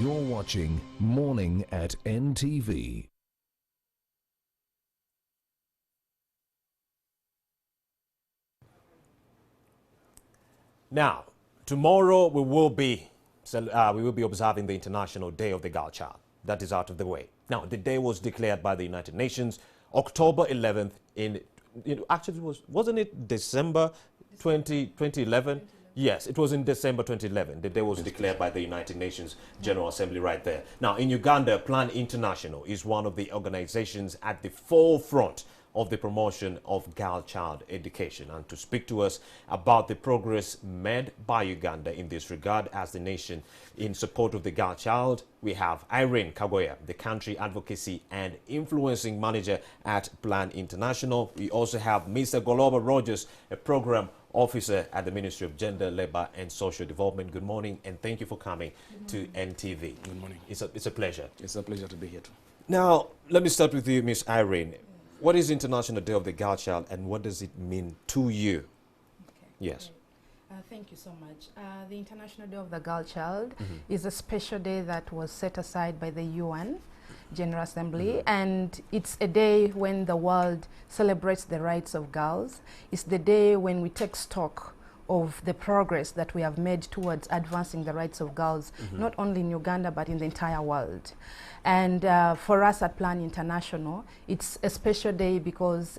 You're watching Morning at NTV. Now, tomorrow we will be observing the International Day of the Girl Child. That is out of the way. Now, the day was declared by the United Nations October 11th actually wasn't it December 2011? Yes, it was in December 2011. The day was declared by the United Nations General Assembly right there. Now, in Uganda, Plan International is one of the organizations at the forefront of the promotion of girl-child education. And to speak to us about the progress made by Uganda in this regard as the nation in support of the girl child, we have Irene Kagoya, the country advocacy and influencing manager at Plan International. We also have Mr. Goloba Rogers, a program officer at the Ministry of Gender, Labor and Social Development. Good morning, and thank you for coming to NTV. Good morning. It's a pleasure. It's a pleasure to be here too. Now, let me start with you, Miss Irene. What is International Day of the Girl Child, and what does it mean to you? Okay. Yes. Thank you so much. The International Day of the Girl Child is a special day that was set aside by the UN General Assembly, and it's a day when the world celebrates the rights of girls. It's the day when we take stock of the progress that we have made towards advancing the rights of girls, not only in Uganda but in the entire world. And for us at Plan International, it's a special day because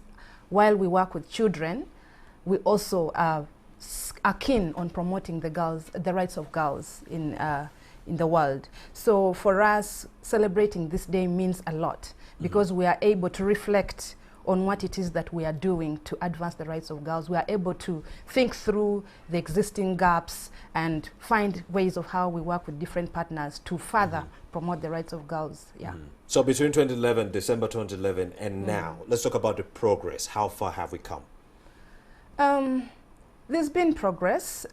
while we work with children, we also are keen on promoting the rights of girls in the world. So for us, celebrating this day means a lot because we are able to reflect on what it is that we are doing to advance the rights of girls. We are able to think through the existing gaps and find ways of how we work with different partners to further promote the rights of girls. Yeah. So between 2011, December 2011, and now, let's talk about the progress. How far have we come? There's been progress.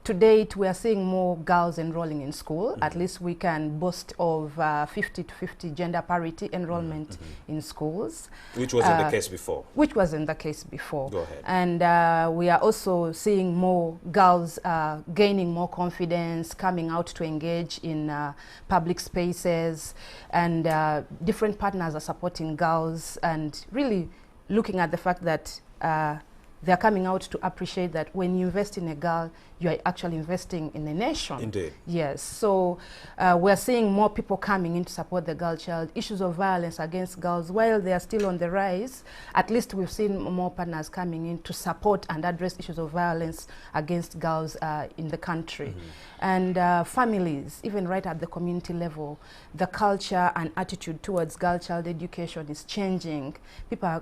To date, we are seeing more girls enrolling in school. At least we can boast of 50 to 50 gender parity enrollment in schools. Which wasn't the case before. Which wasn't the case before. Go ahead. And we are also seeing more girls gaining more confidence, coming out to engage in public spaces, and different partners are supporting girls and really looking at the fact that they're coming out to appreciate that when you invest in a girl, you are actually investing in a nation. Indeed. Yes. So we're seeing more people coming in to support the girl child. Issues of violence against girls, while they are still on the rise, at least we've seen more partners coming in to support and address issues of violence against girls in the country. And families, even right at the community level, the culture and attitude towards girl child education is changing. People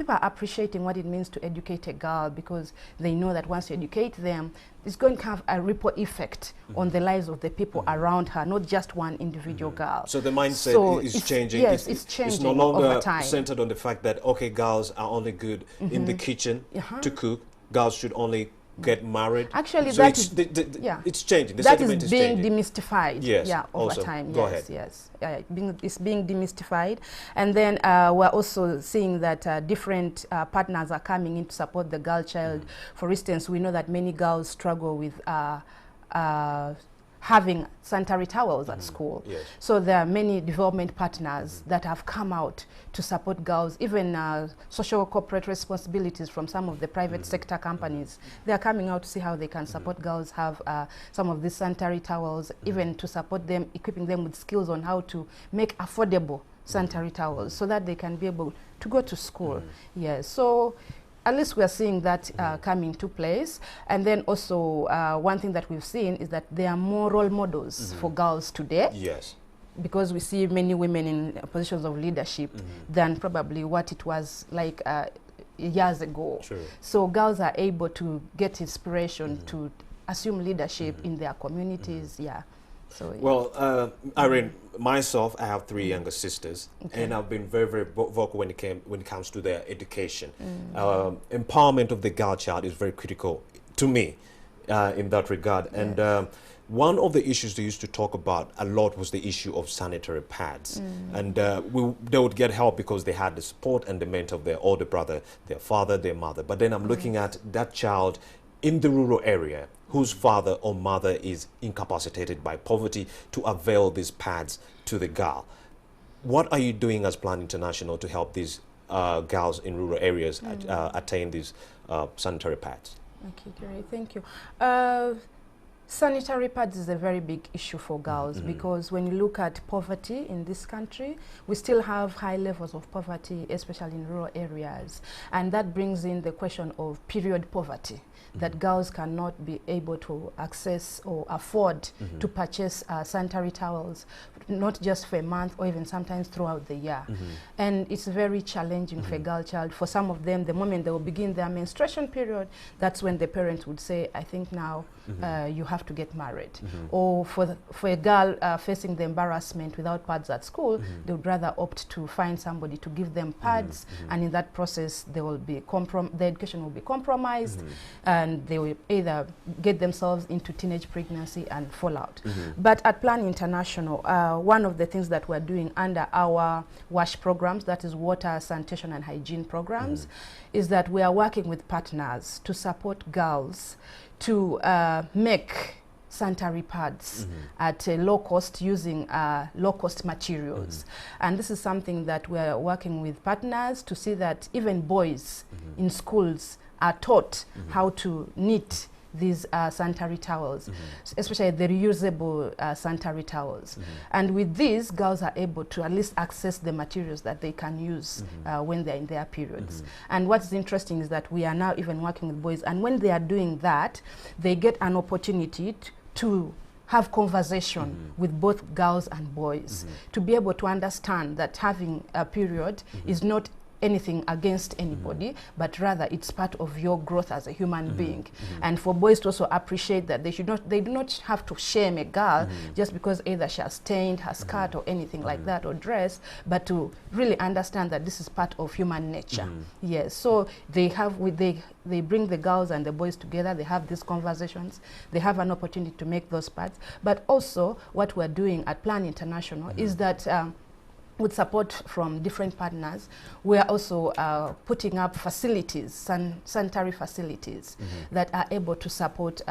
are appreciating what it means to educate a girl because they know that once you educate them, it's going to have a ripple effect on the lives of the people around her, not just one individual girl. So the mindset is changing. Yes, it's changing. It's no longer over time. centered on the fact that, okay, girls are only good in the kitchen to cook. Girls should only get married. Actually, so that it's changing. The that is sentiment being changing. demystified. Yes, yeah, over also. time. Go yes, ahead. yes. It's being demystified, and then we're also seeing that different partners are coming in to support the girl child. For instance, we know that many girls struggle with having sanitary towels at school. Yes. So there are many development partners that have come out to support girls, even social corporate responsibilities from some of the private sector companies. They are coming out to see how they can support girls have some of these sanitary towels, even to support them, equipping them with skills on how to make affordable sanitary towels so that they can be able to go to school. Yes. So at least we are seeing that come into place. And then also one thing that we've seen is that there are more role models for girls today. Yes. Because we see many women in positions of leadership than probably what it was like years ago. True. So girls are able to get inspiration to assume leadership in their communities. Yeah. So well, Irene, myself, I have 3 younger sisters, and I've been very, very vocal when it comes to their education. Empowerment of the girl child is very critical to me in that regard. Yes. And one of the issues they used to talk about a lot was the issue of sanitary pads. And they would get help because they had the support and the mentor of their older brother, their father, their mother. But then I'm looking at that child in the rural area whose father or mother is incapacitated by poverty to avail these pads to the girl. What are you doing as Plan International to help these girls in rural areas attain these sanitary pads? Okay, great, thank you. Sanitary pads is a very big issue for girls because when you look at poverty in this country, we still have high levels of poverty, especially in rural areas. And that brings in the question of period poverty, that girls cannot be able to access or afford to purchase sanitary towels, not just for a month or even sometimes throughout the year. And it's very challenging for a girl child. For some of them, the moment they will begin their menstruation period, that's when the parents would say, I think now you have to get married. Or for a girl facing the embarrassment without pads at school, they would rather opt to find somebody to give them pads, and in that process, they will be the education will be compromised, and they will either get themselves into teenage pregnancy and fall out. But at Plan International, one of the things that we're doing under our WASH programs, that is water, sanitation and hygiene programs, is that we are working with partners to support girls to make sanitary pads at a low cost using low cost materials. And this is something that we're working with partners to see that even boys in schools are taught how to knit these sanitary towels, especially the reusable sanitary towels. And with these, girls are able to at least access the materials that they can use when they're in their periods. And what's interesting is that we are now even working with boys, and when they are doing that, they get an opportunity to have conversation with both girls and boys, to be able to understand that having a period is not anything against anybody, but rather it's part of your growth as a human being. And for boys to also appreciate that they do not have to shame a girl just because either she has stained her skirt or anything like that, or dress, but to really understand that this is part of human nature. Yes, so they bring the girls and the boys together, they have these conversations, they have an opportunity to make those parts. But also what we're doing at Plan International is that with support from different partners, we are also putting up facilities, sanitary facilities that are able to support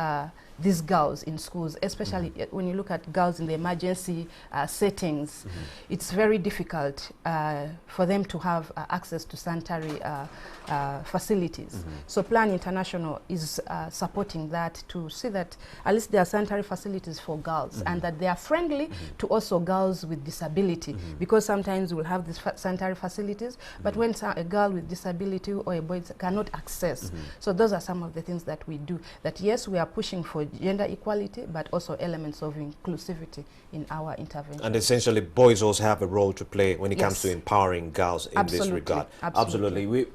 these girls in schools, especially when you look at girls in the emergency settings. It's very difficult for them to have access to sanitary facilities. So Plan International is supporting that to see that at least there are sanitary facilities for girls and that they are friendly to also girls with disability, because sometimes we'll have these sanitary facilities, but when a girl with disability or a boy cannot access. So those are some of the things that we do, that yes, we are pushing for gender equality, but also elements of inclusivity in our intervention. And essentially, boys also have a role to play when it comes to empowering girls in this regard. Absolutely.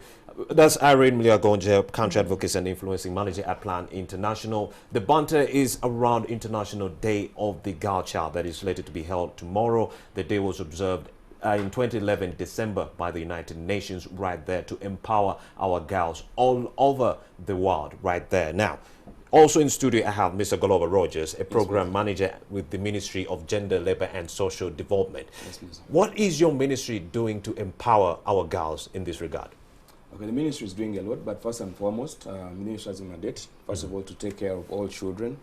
That's Irene Mliagonje, Country Advocacy and Influencing Manager at Plan International. The banter is around International Day of the Girl Child that is slated to be held tomorrow. The day was observed in 2011 December by the United Nations, right there, to empower our girls all over the world right there. Now, also in studio I have Mr. Goloba Rogers, a program manager with the Ministry of Gender, Labour and Social Development. What is your ministry doing to empower our girls in this regard? Okay, the ministry is doing a lot, but first and foremost, the ministry has a mandate, first of all, to take care of all children,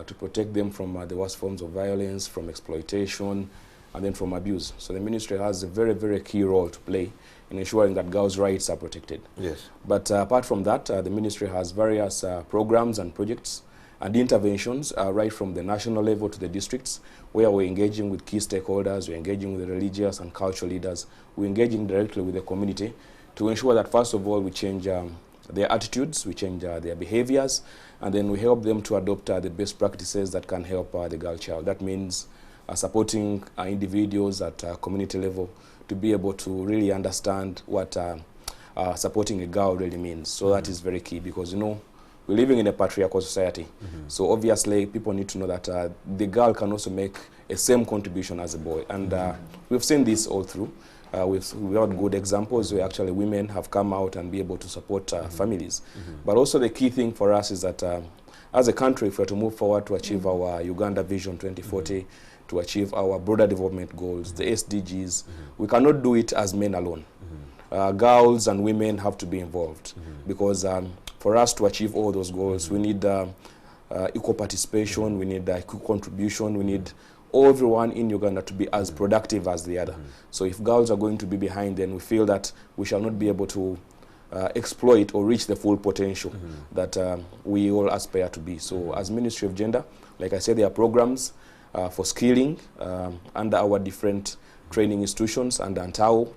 to protect them from the worst forms of violence, from exploitation, and then from abuse. So the ministry has a very, very key role to play in ensuring that girls' rights are protected. Yes. But apart from that, the ministry has various programs and projects and interventions right from the national level to the districts, where we're engaging with key stakeholders, we're engaging with the religious and cultural leaders, we're engaging directly with the community to ensure that, first of all, we change their attitudes, we change their behaviors, and then we help them to adopt the best practices that can help the girl child. That means supporting individuals at community level to be able to really understand what supporting a girl really means. So that is very key, because, you know, we're living in a patriarchal society. So obviously people need to know that the girl can also make a same contribution as a boy. And we've seen this all through. We've had good examples where actually women have come out and be able to support families. But also the key thing for us is that as a country, if we're to move forward to achieve our Uganda Vision 2040, to achieve our broader development goals, the SDGs, we cannot do it as men alone. Girls and women have to be involved, because for us to achieve all those goals, we need equal participation, we need equal contribution, we need everyone in Uganda to be as productive as the other. So if girls are going to be behind, then we feel that we shall not be able to exploit or reach the full potential that we all aspire to be. So as Ministry of Gender, like I said, there are programs for skilling under our different training institutions and Antao,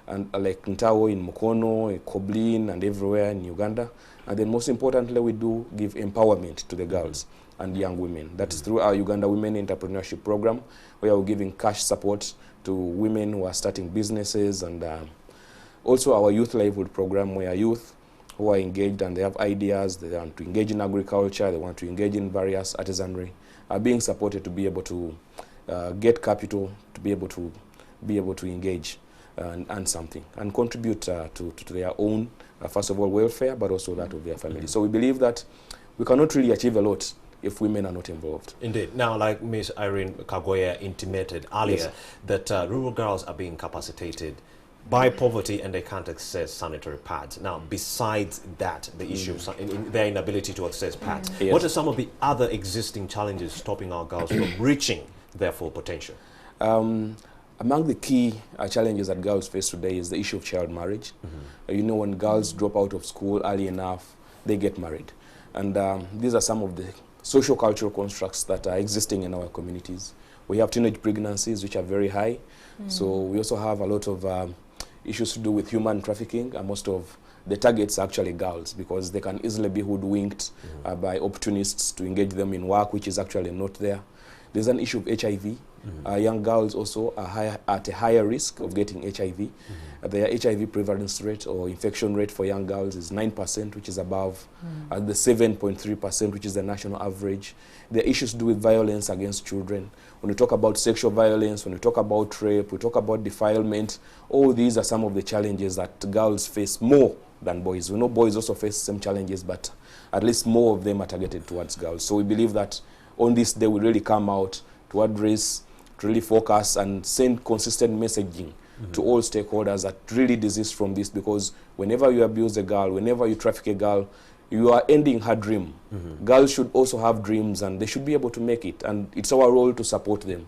and like Ntao in Mukono, in Koblin, and everywhere in Uganda. And then most importantly, we do give empowerment to the girls and young women. That is through our Uganda Women Entrepreneurship Program, where we're giving cash support to women who are starting businesses, and also our Youth Livelihood Program, where youth who are engaged and they have ideas, they want to engage in agriculture, they want to engage in various artisanry, are being supported to be able to get capital, to be able to engage and something, and contribute to their own, first of all, welfare, but also that of their family. So we believe that we cannot really achieve a lot if women are not involved. Indeed. Now, like Ms. Irene Kagoya intimated earlier, that rural girls are being capacitated by poverty and they can't access sanitary pads. Now, besides that, the issue of in their inability to access pads, what are some of the other existing challenges stopping our girls from reaching their full potential? Among the key challenges that girls face today is the issue of child marriage. You know, when girls drop out of school early enough, they get married. And these are some of the social cultural constructs that are existing in our communities. We have teenage pregnancies, which are very high. So we also have a lot of issues to do with human trafficking, and most of the targets are actually girls, because they can easily be hoodwinked by opportunists to engage them in work which is actually not there. There's an issue of HIV. Young girls also are at a higher risk of getting HIV. Their HIV prevalence rate or infection rate for young girls is 9%, which is above the 7.3%, which is the national average. There are issues to do with violence against children. When we talk about sexual violence, when we talk about rape, we talk about defilement, all these are some of the challenges that girls face more than boys. We know boys also face some challenges, but at least more of them are targeted towards girls. So we believe that on this day we really come out to address, to really focus and send consistent messaging to all stakeholders that really desist from this, because whenever you abuse a girl, whenever you traffic a girl, you are ending her dream. Girls should also have dreams, and they should be able to make it, and it's our role to support them.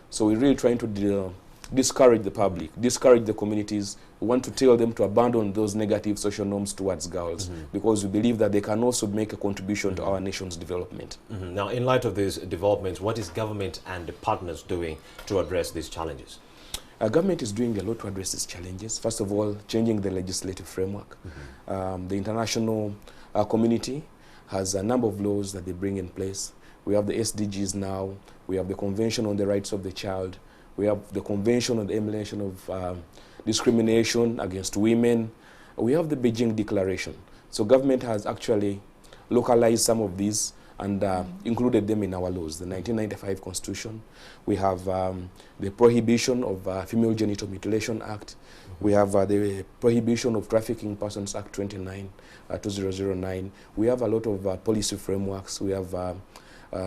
So we're really trying to discourage the public, discourage the communities. We want to tell them to abandon those negative social norms towards girls, because we believe that they can also make a contribution to our nation's development. Now, in light of these developments, what is government and the partners doing to address these challenges? Government is doing a lot to address these challenges. First of all, changing the legislative framework. The international community has a number of laws that they bring in place. We have the SDGs now. We have the Convention on the Rights of the Child. We have the Convention on the Elimination of Discrimination Against Women. We have the Beijing Declaration. So government has actually localized some of these and included them in our laws. The 1995 Constitution. We have the Prohibition of Female Genital Mutilation Act. We have the Prohibition of Trafficking Persons Act 29, 2009. We have a lot of policy frameworks. We have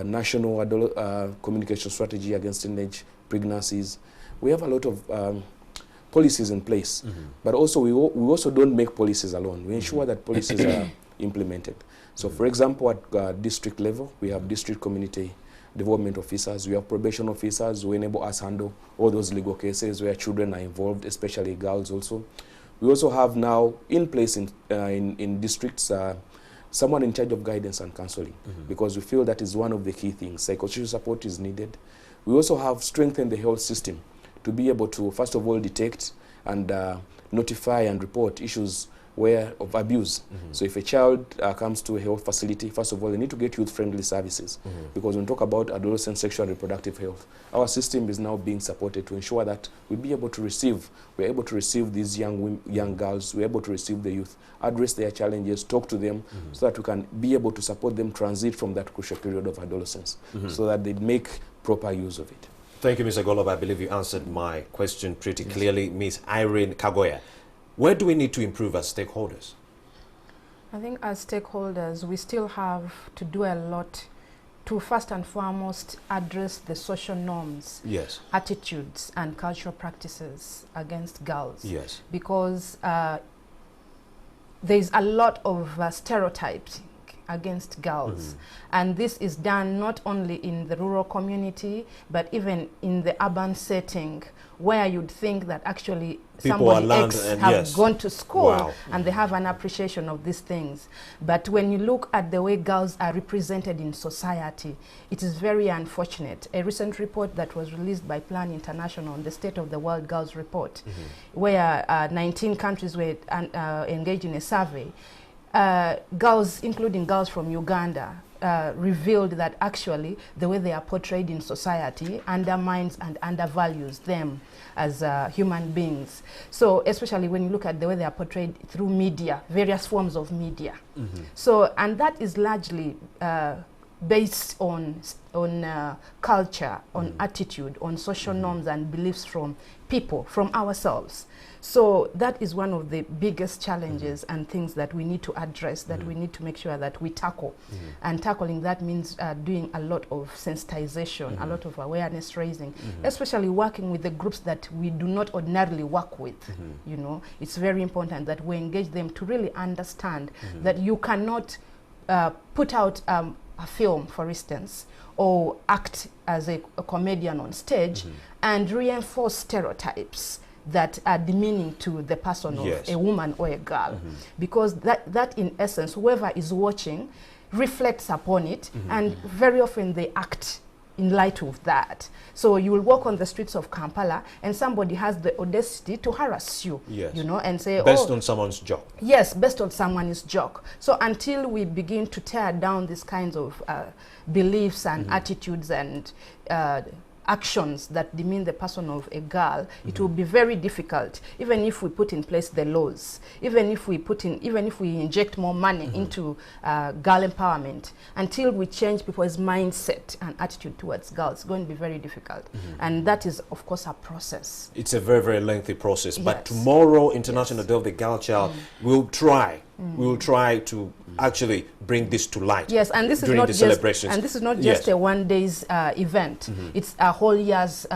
National Communication Strategy Against Teenage Pregnancies. We have a lot of policies in place. But also we also don't make policies alone. We ensure that policies are implemented. So for example, at district level, we have district community development officers, we have probation officers who enable us handle all those legal cases where children are involved, especially girls also. We also have now in place in districts someone in charge of guidance and counseling, because we feel that is one of the key things. Psychosocial support is needed. We also have strengthened the health system to be able to, first of all, detect and notify and report issues of abuse. So if a child comes to a health facility, first of all, they need to get youth-friendly services, because when we talk about adolescent sexual and reproductive health, our system is now being supported to ensure that we're able to receive these young girls, we're able to receive the youth, address their challenges, talk to them, so that we can be able to support them transit from that crucial period of adolescence, so that they make proper use of it. Thank you, Mr. Golob. I believe you answered my question pretty clearly. Ms. Irene Kagoya, where do we need to improve as stakeholders? I think as stakeholders, we still have to do a lot to first and foremost address the social norms, attitudes and cultural practices against girls. Because there's a lot of stereotypes against girls. And this is done not only in the rural community, but even in the urban setting, where you'd think that actually somebody X have gone to school and they have an appreciation of these things. But when you look at the way girls are represented in society, it is very unfortunate. A recent report that was released by Plan International on the State of the World Girls Report, where 19 countries were engaged in a survey, girls, including girls from Uganda, revealed that actually the way they are portrayed in society undermines and undervalues them as human beings. So especially when you look at the way they are portrayed through media, various forms of media. So, and that is largely based on culture, on attitude, on social norms and beliefs from people, from ourselves. So that is one of the biggest challenges and things that we need to address, that we need to make sure that we tackle. And tackling that means doing a lot of sensitization, a lot of awareness raising, especially working with the groups that we do not ordinarily work with. You know, it's very important that we engage them to really understand that you cannot put out a film, for instance, or act as a comedian on stage and reinforce stereotypes that are demeaning to the person of a woman or a girl, because that in essence, whoever is watching reflects upon it, and very often they act in light of that. So you will walk on the streets of Kampala and somebody has the audacity to harass you, you know, and say, based on someone's joke. Yes, based on someone's joke. So until we begin to tear down these kinds of beliefs and attitudes and actions that demean the person of a girl, it will be very difficult, even if we put in place the laws, even if we inject more money into girl empowerment, until we change people's mindset and attitude towards girls, it's going to be very difficult. And that is, of course, a process. It's a very, very lengthy process. But tomorrow, International Day of the Girl Child, we'll try. We will try to actually bring this to light. Yes, and this is not just a one-day's event. It's a whole year's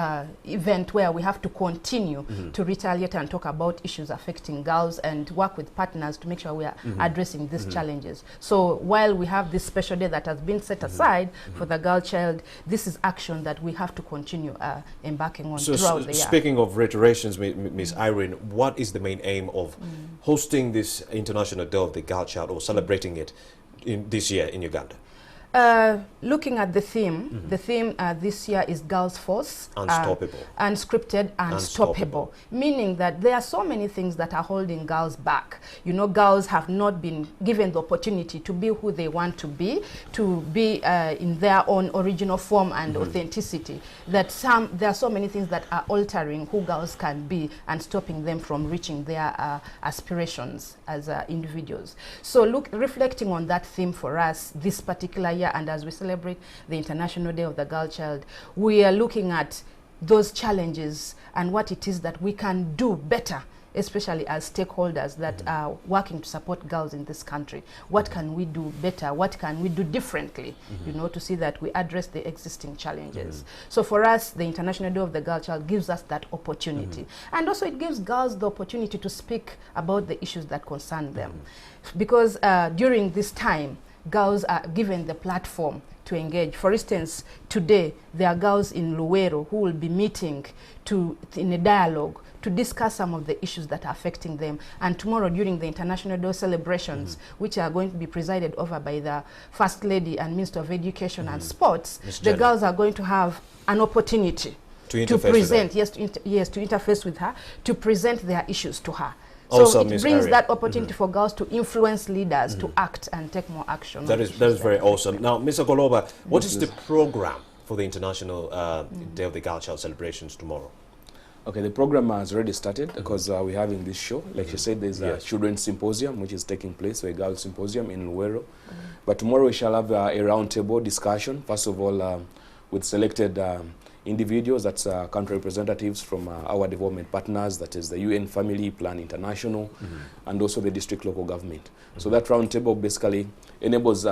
event where we have to continue to retaliate and talk about issues affecting girls and work with partners to make sure we are addressing these challenges. So while we have this special day that has been set aside for the girl child, this is action that we have to continue embarking on throughout the year. Speaking of reiterations, Ms. Irene, what is the main aim of hosting this International Day of the Girl Child, or celebrating it this year in Uganda? Looking at the theme, this year is Girls Force. Unstoppable. Unscripted, unstoppable. Meaning that there are so many things that are holding girls back. You know, girls have not been given the opportunity to be who they want to be in their own original form and authenticity. That there are so many things that are altering who girls can be and stopping them from reaching their aspirations as individuals. So reflecting on that theme for us this particular year, and as we celebrate the International Day of the Girl Child, we are looking at those challenges and what it is that we can do better, especially as stakeholders that are working to support girls in this country. What can we do better? What can we do differently, you know, to see that we address the existing challenges? So for us, the International Day of the Girl Child gives us that opportunity. And also it gives girls the opportunity to speak about the issues that concern them. Because during this time, girls are given the platform to engage. For instance, today there are girls in Luwero who will be meeting in a dialogue to discuss some of the issues that are affecting them. And tomorrow during the International Day celebrations, which are going to be presided over by the First Lady and Minister of Education and Sports, the girls are going to have an opportunity to present, to interface with her, to present their issues to her. So it brings that opportunity for girls to influence leaders to act and take more action. That is very awesome. Now, Mr. Goloba, what is the program for the International Day of the Girl Child celebrations tomorrow? Okay, the program has already started because we're having this show. Like you said, there's a children's symposium which is taking place, or a girls symposium in Luwero. But tomorrow we shall have a roundtable discussion, first of all with selected individuals, that's country representatives from our development partners, that is the UN Family, Plan International, and also the district local government. So that roundtable basically enables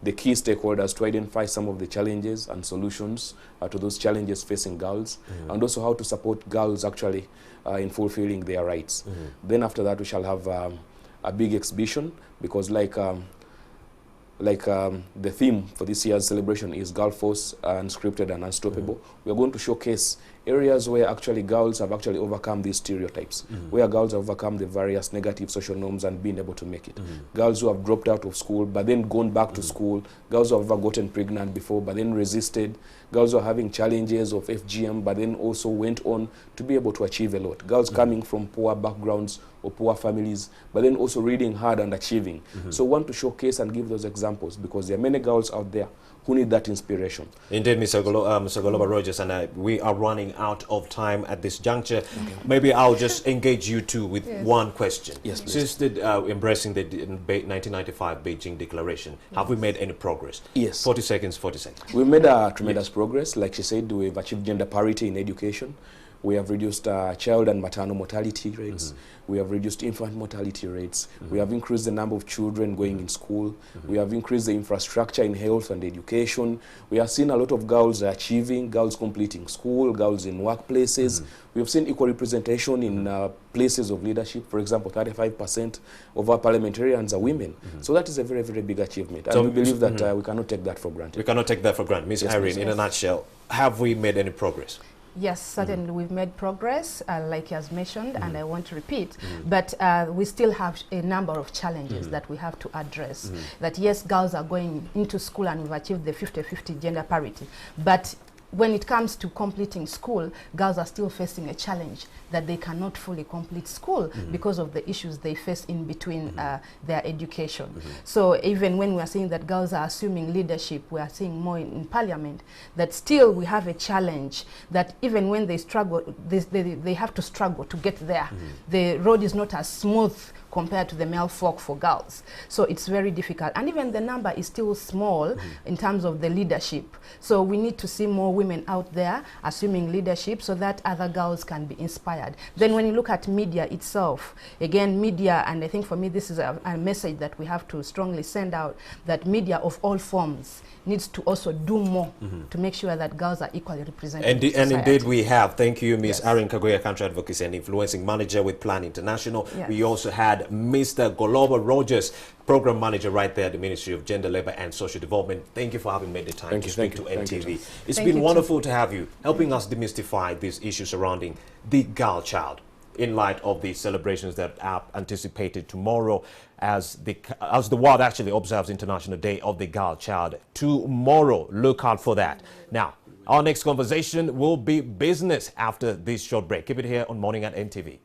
the key stakeholders to identify some of the challenges and solutions to those challenges facing girls, and also how to support girls actually in fulfilling their rights. Then after that we shall have a big exhibition, because like like the theme for this year's celebration is Girl Force, Unscripted and Unstoppable. We are going to showcase areas where actually girls have actually overcome these stereotypes, where girls have overcome the various negative social norms and been able to make it. Girls who have dropped out of school but then gone back to school, girls who have ever gotten pregnant before but then resisted, girls who are having challenges of FGM but then also went on to be able to achieve a lot. Girls coming from poor backgrounds or poor families, but then also reading hard and achieving. So we want to showcase and give those examples because there are many girls out there who need that inspiration. Indeed, Mr. Goloba Rogers, and we are running out of time at this juncture. Maybe I'll just engage you two with one question. Yes, please. Since embracing the 1995 Beijing Declaration, have we made any progress? Yes. 40 seconds, 40 seconds. We've made a tremendous progress. Like she said, we've achieved gender parity in education. We have reduced child and maternal mortality rates. We have reduced infant mortality rates. We have increased the number of children going in school. We have increased the infrastructure in health and education. We have seen a lot of girls achieving, girls completing school, girls in workplaces. We have seen equal representation in places of leadership. For example, 35% of our parliamentarians are women. So that is a very, very big achievement. And we believe that we cannot take that for granted. We cannot take that for granted. Ms. Irene, in a nutshell, have we made any progress? Yes, certainly we've made progress, like he has mentioned, and I want to repeat, but we still have a number of challenges that we have to address. That yes, girls are going into school and we've achieved the 50-50 gender parity, but when it comes to completing school, girls are still facing a challenge that they cannot fully complete school because of the issues they face in between their education. So even when we are saying that girls are assuming leadership, we are seeing more in parliament, that still we have a challenge that even when they struggle, they have to struggle to get there. The road is not as smooth compared to the male folk for girls. So it's very difficult. And even the number is still small in terms of the leadership. So we need to see more women out there assuming leadership so that other girls can be inspired. Then when you look at media itself, again, media, and I think for me this is a message that we have to strongly send out, that media of all forms needs to also do more to make sure that girls are equally represented. And indeed we have. Thank you, Ms. Irene Kagoya, Country Advocacy and Influencing Manager with Plan International. We also had Mr. Goloba Rogers, Program Manager right there at the Ministry of Gender, Labor and Social Development. Thank you for having made the time to speak to NTV. It's been wonderful to have you, helping us demystify these issues surrounding the girl child in light of the celebrations that are anticipated tomorrow as the world actually observes International Day of the Girl Child. Tomorrow, look out for that. Now, our next conversation will be business after this short break. Keep it here on Morning at NTV.